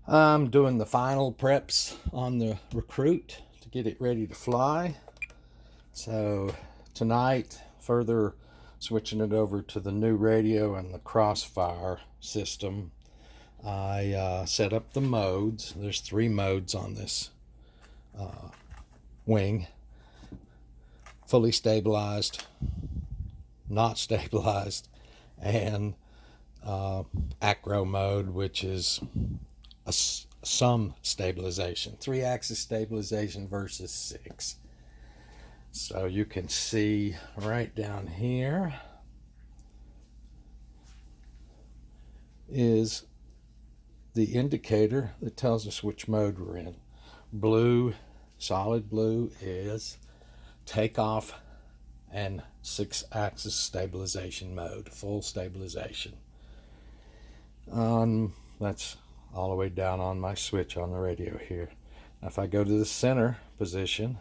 I'm doing the final preps on the Recruit to get it ready to fly. So tonight, further switching it over to the new radio and the Crossfire system, I set up the modes. There's 3 modes on this wing: fully stabilized, not stabilized, and acro mode, which is some stabilization, 3-axis stabilization versus 6. So you can see right down here is the indicator that tells us which mode we're in. Blue, solid blue, is takeoff and 6-axis stabilization mode, full stabilization. That's all the way down on my switch on the radio here. Now if I go to the center position,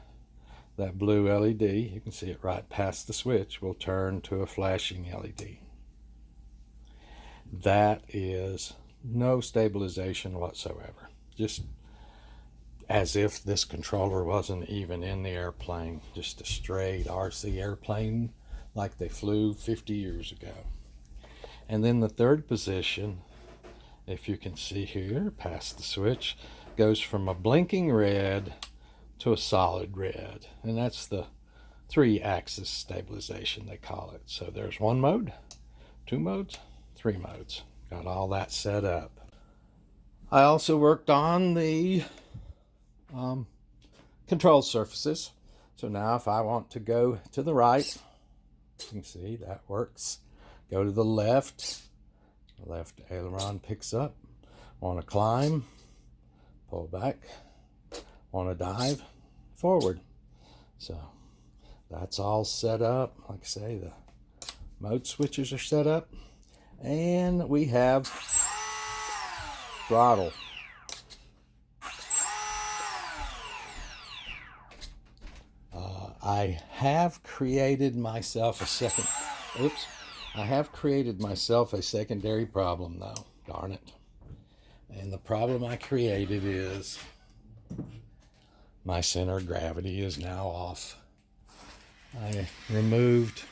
that blue LED, you can see it right past the switch, will turn to a flashing LED. That is no stabilization whatsoever. Just as if this controller wasn't even in the airplane, just a straight RC airplane like they flew 50 years ago. And then the third position, if you can see here past the switch, goes from a blinking red to a solid red, and that's the 3-axis stabilization, they call it. So there's 1 mode, 2 modes, 3 modes. Got all that set up. I also worked on the control surfaces. So now if I want to go to the right, you can see that works. Go to the left aileron picks up. Want to climb, pull back. Want to dive, forward. So that's all set up. Like I say, the mode switches are set up, and we have throttle. I have created myself a secondary problem though, darn it. And the problem I created is my center of gravity is now off. I removed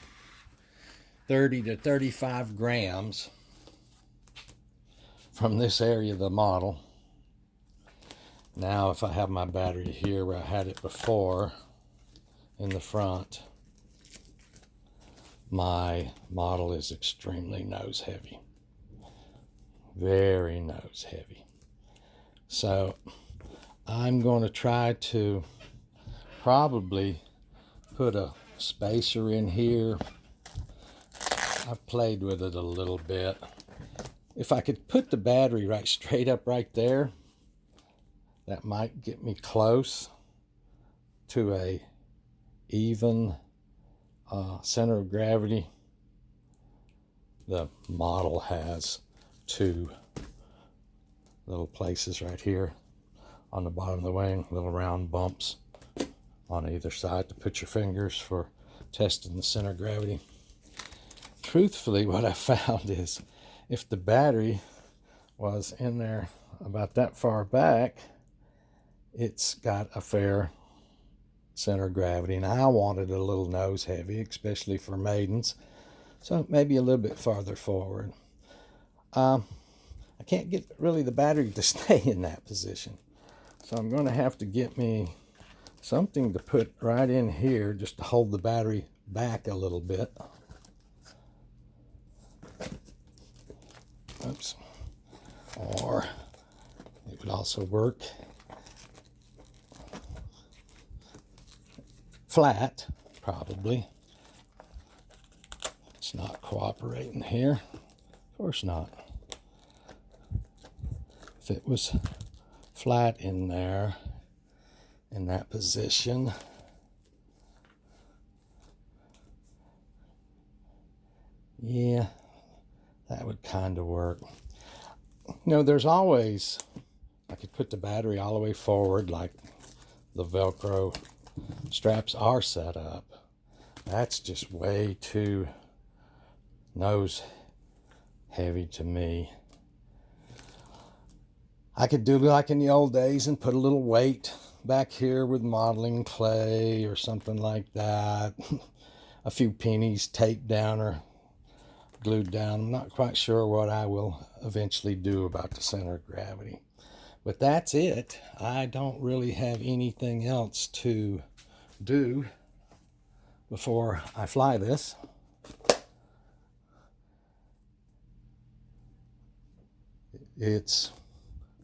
30 to 35 grams from this area of the model. Now if I have my battery here where I had it before in the front, my model is extremely nose heavy. Very nose heavy. So I'm going to try to probably put a spacer in here. I've played with it a little bit. If I could put the battery right straight up right there, that might get me close to a even center of gravity. The model has 2 little places right here on the bottom of the wing, little round bumps on either side to put your fingers for testing the center of gravity. Truthfully, what I found is if the battery was in there about that far back, it's got a fair center of gravity, and I wanted a little nose heavy, especially for maidens, so maybe a little bit farther forward. I can't get really the battery to stay in that position, so I'm going to have to get me something to put right in here just to hold the battery back a little bit. Oops. Or it would also work flat, probably. It's not cooperating here. Of course not. If it was flat in there, in that position, yeah, that would kind of work. You know, there's always, I could put the battery all the way forward like the Velcro straps are set up. That's just way too nose heavy to me. I could do like in the old days and put a little weight back here with modeling clay or something like that. A few pennies taped down or glued down. I'm not quite sure what I will eventually do about the center of gravity. But that's it. I don't really have anything else to do before I fly this. It's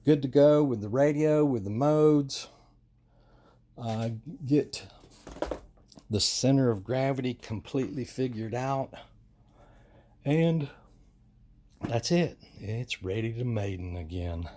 good to go with the radio, with the modes. Get the center of gravity completely figured out. And that's it. It's ready to maiden again.